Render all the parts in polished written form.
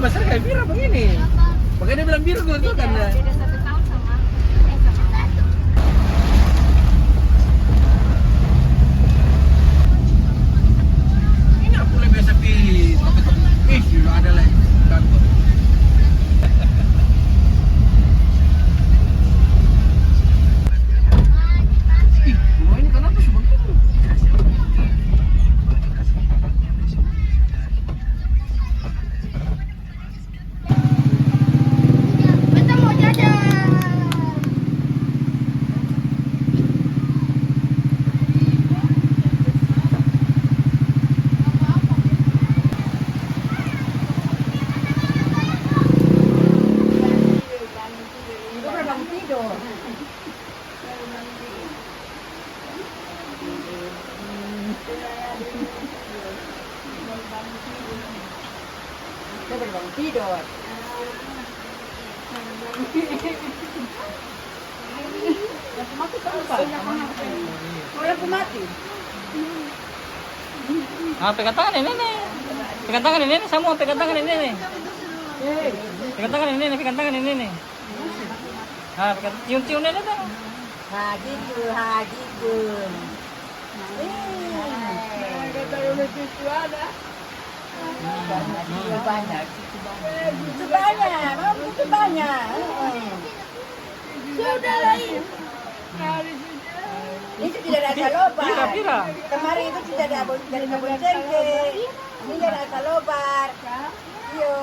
besar kayak Vira begini. Makanya dia bilang Virgo itu karena Beda 1 tahun sama ini aku lebih biasa pilih. Juga ada lagi kantor. Rumah ini kenapa sebegini? Kita mau jajan. Tidur. Mati kan? Aku mati. Ah, pegang tangan ini nih. Pegang tangan ini nih, semua pegang tangan ini nih. Pegang tangan ini nih, pegang tangan ini nih. Ah, pegang cium-cium ini tuh. Haji tu, haji tu. Banyak. Itu banyak, itu banyak. Sudah lain. Itu tidak ada salobar. Pira. Kemarin itu tidak ada kabel cengke. Ini tidak ada salobar. Iyo.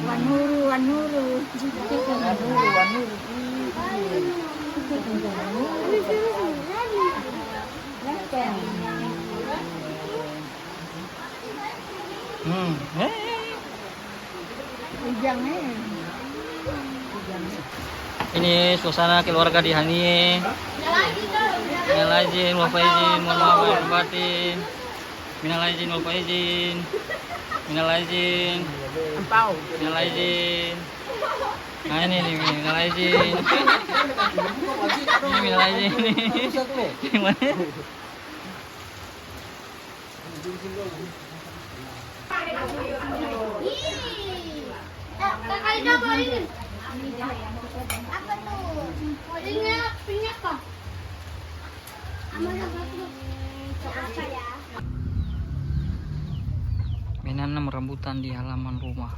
Wanuru. Ini suasana keluarga di Hanie. Minal aizin wal faizin, mohon maaf lahir batin. Minal aizin wal faizin. Minal aizin. Minal aizin. Nah ini nih, minal aizin. Ini minal aizin nih. Gimana? Kakak Ida bawa ini. Apa tuh? Ini punya apa? Amal apa tuh? Apa ya? Menanam rambutan di halaman rumah.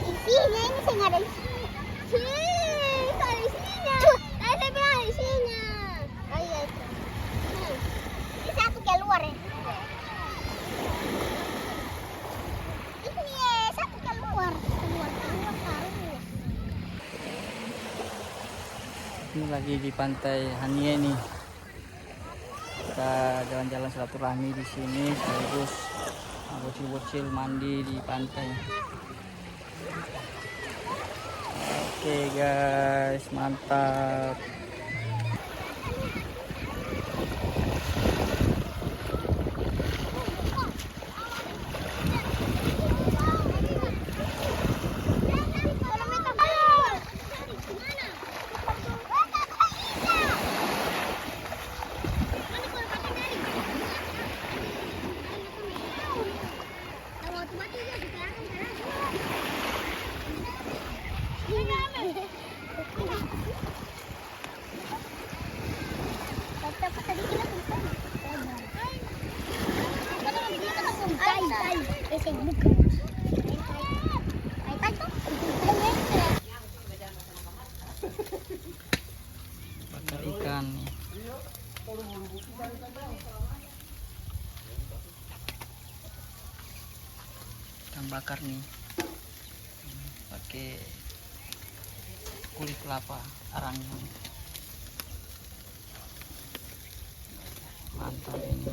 isinya, ini saya nggak ada isinya. Sih, nggak ada isinya. Saya bilang ada isinya. Oh iya itu. Ini satu keluar ya. Ini lagi di pantai Hanie nih. Kita jalan-jalan silaturahmi di sini sekaligus bocil-bocil mandi di pantai. Oke guys, mantap. Bakar ikan nih. Ikan bakar nih. Pakai kulit kelapa arangnya. Mantap ini.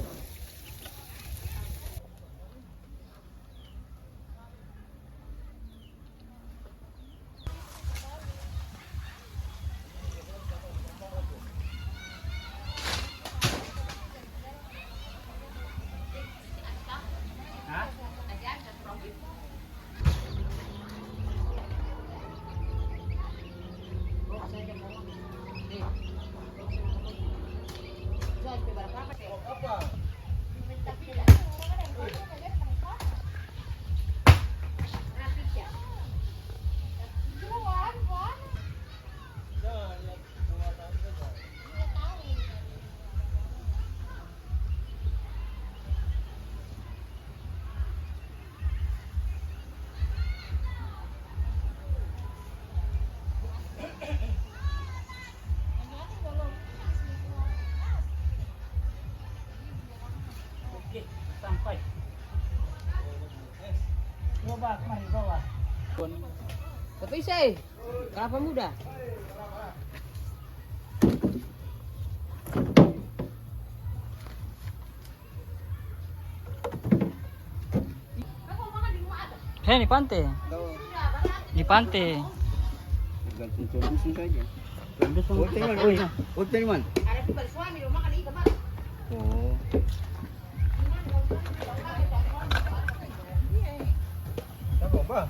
Sampai coba mari bawah. Tapi saya kelapa muda. Hei, di pantai. Di pantai. Gantung solusi saja. Hotel man. Ada di balik suami rumah kan itu mah. Oh. Apa, Pak?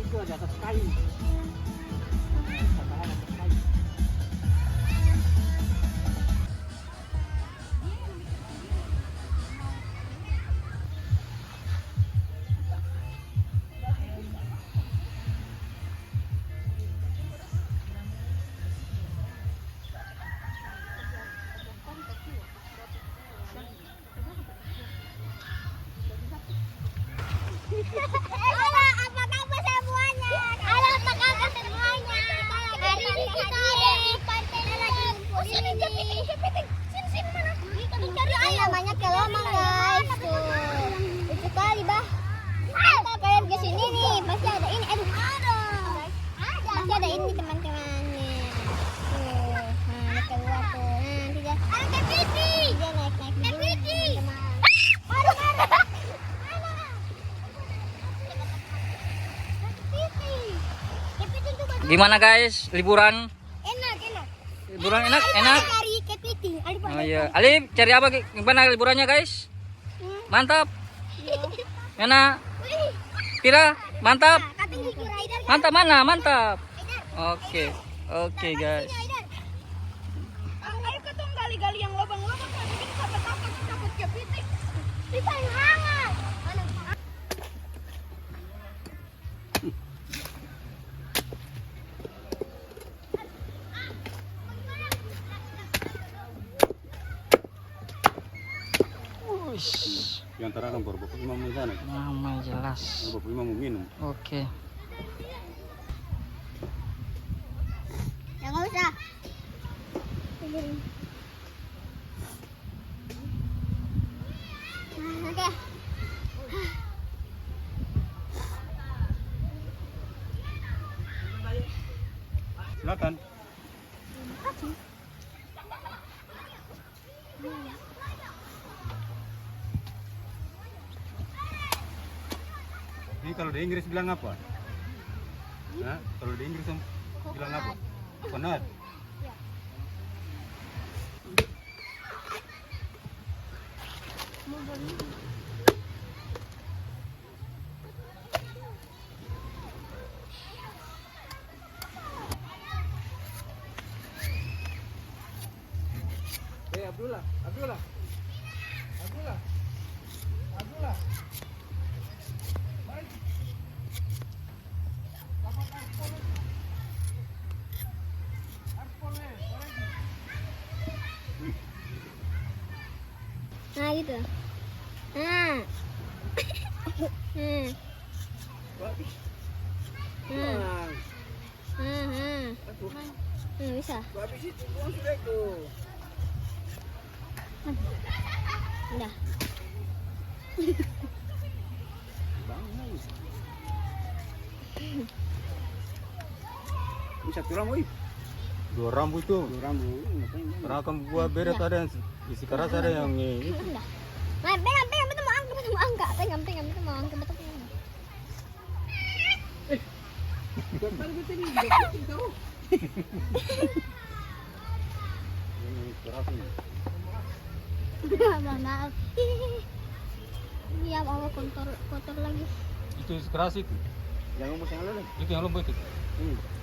Itu ada atas kayu. Halo, apa kabar semuanya? Halo, apa kabar semuanya? Hari ini kita ada di pantai lagi. Sini mana? Kita cari ayam. Namanya kelomang guys. Tuh, lucu kali bah. Kita kalian ke sini nih, pasti ada ini. Aduh, pasti ada ini teman-teman nih. Tuh, nah keluar tuh. Nah, tidak. Ada Kepiti. Dia naik Kepiti. Gimana guys, liburan? Enak. Liburan enak? Cari kepiting. Oh iya. Alif, cari apa? Gimana liburannya guys? Mantap. Mana? Pira? Mantap. Mantap mana? Mantap. Oke. Oke guys. Ayo ketong gali-gali yang lubang-lubang kan kita takut kepiting. Bisa yang hangat. Uish. Yang terang baru bapak imam di sana. Nama jelas. Bapak imam mau minum. Oke. Nggak usah. Oke. Silakan. Ini kalau di Inggris bilang apa? Hah? Kalau di Inggris bilang apa? Coconut. Abdullah. Nah gitu. Nah. Bisa. Habis itu buang sudah itu. Udah. Bisa tulang, woi. Dua rambu itu. Karena kamu buat beret ada yang isi keras ada yang ini. Udah. Nah, pegang betul mau angkat pegang betul mau angkat betul. Ini keras ini. Maaf. Iya, mau kotor lagi. Itu isi keras itu. Yang lembut yang lalu. Itu yang lembut itu.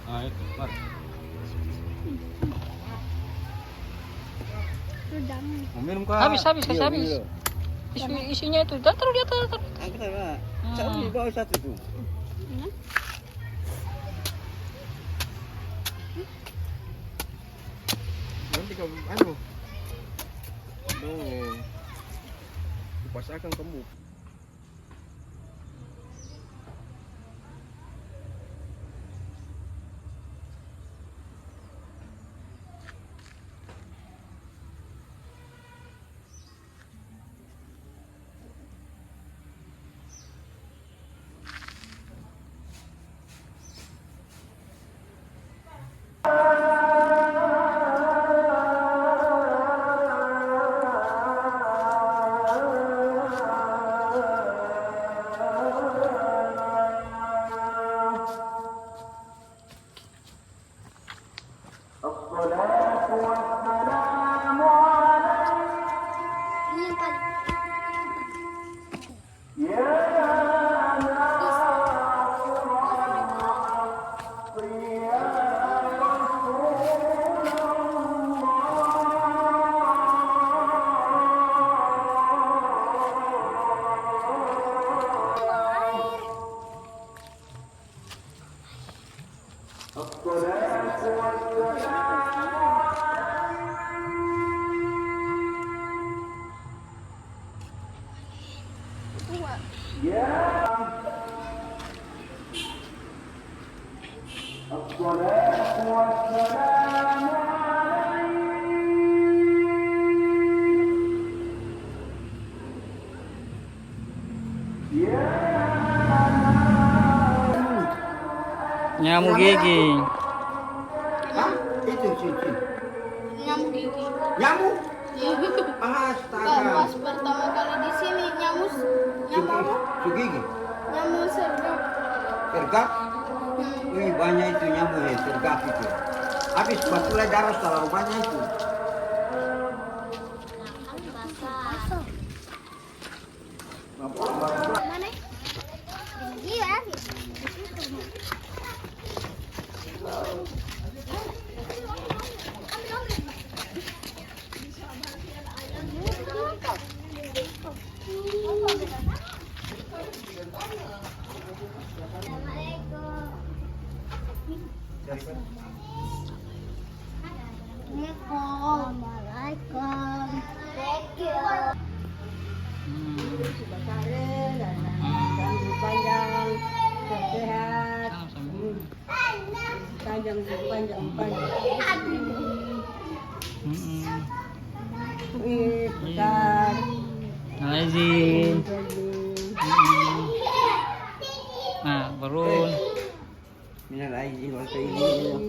Nah itu. Mari. Sudah. Mau minum kah? Habis. Isinya itu. Taruh di atas. Angkat lah. Satu di bawah satu itu. Nanti kamu kupasakan kamu. Ini yang paling. Nyamuk gigi. Hah? Itu cincin. Nyamuk gigi. Nyamuk? Ya. Astaga. Pas pertama kali di sini nyamuk Sugigi. nyamuk sergap. Sergap? Wih, banyak itu nyamuk ya, sergap itu. Habis batulai darah terlalu banyak itu. Mana? Iya. Assalamualaikum. Thank you. Rambut panjang, sehat, panjang Minal aizin. Nah, baru. Minal aizin wal faizin.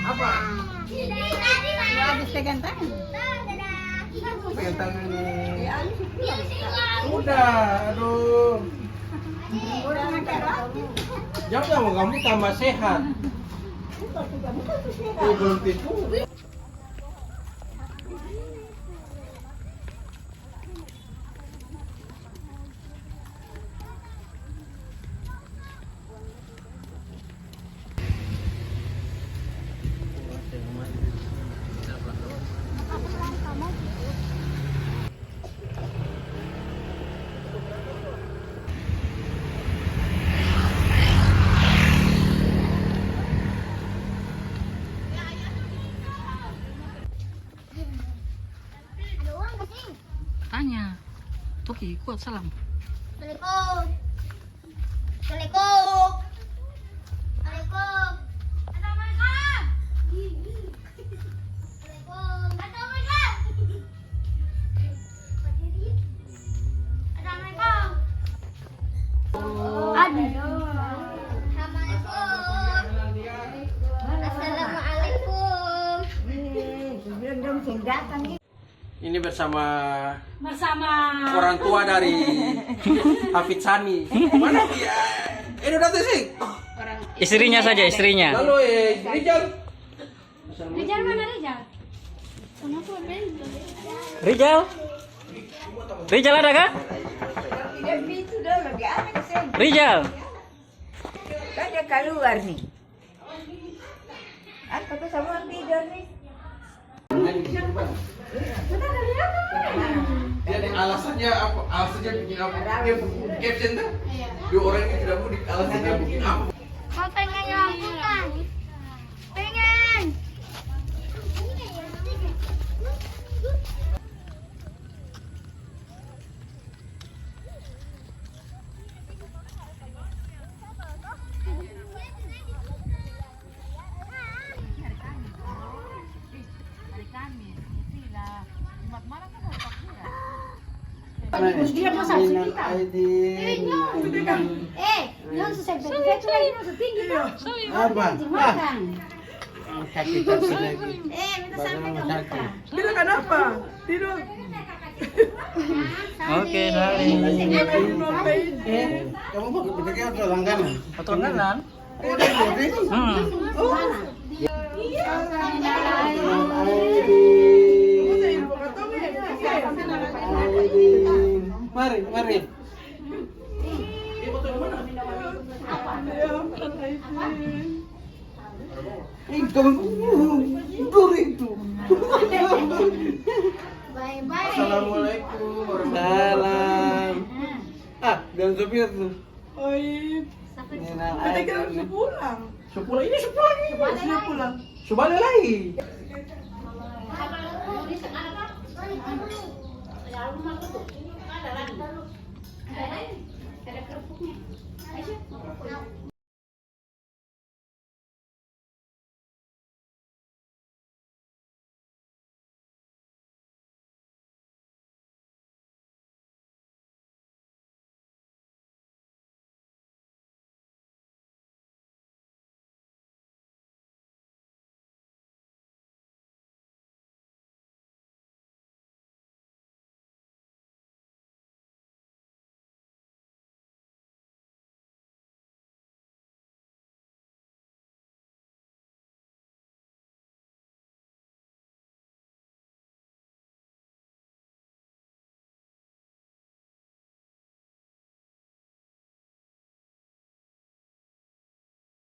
Apa? Habis pegang tangan. Pegang tangan nih. Udah, aduh. Jawab sama kamu tambah sehat. Belum tipu. Ada uang nggak sih? Tanya. Toki, kuat salam. Assalamualaikum. Assalamualaikum. Assalamualaikum. Assalamualaikum. Assalamualaikum. Assalamualaikum. Assalamualaikum. Ini bersama orang tua dari Hafid Sani. Mana dia? Ini udah tuh sih. Istrinya saja, istrinya. Lalu Rijal. Rijal mana Rijal? Rijal? Rijal ada kah? Rijal? Kan dia keluar nih. Apa tuh sama tidur nih? Jadi alasannya apa? Alasannya bikin apa? Dia caption tuh. Dua orang ini tidak mudik. Alasannya bikin apa? Mau pengen rambutan. Pengen. Jangan susah berpikir itu lagi masuk tinggi tuh. Apa? Makan. Sakit lagi. Minta sampai ke muka. Tidak kenapa? Tidak. Oke, Sari. Kamu mau berpikir atau langganan? Atau langganan? Mari, mari. Itu. Bye-bye. Assalamualaikum. Salam. Ah, dan supir tuh. Sampai Minal aizin. Sepulang ini sepulang. Subalik lagi. ada kerupuknya. Ayo.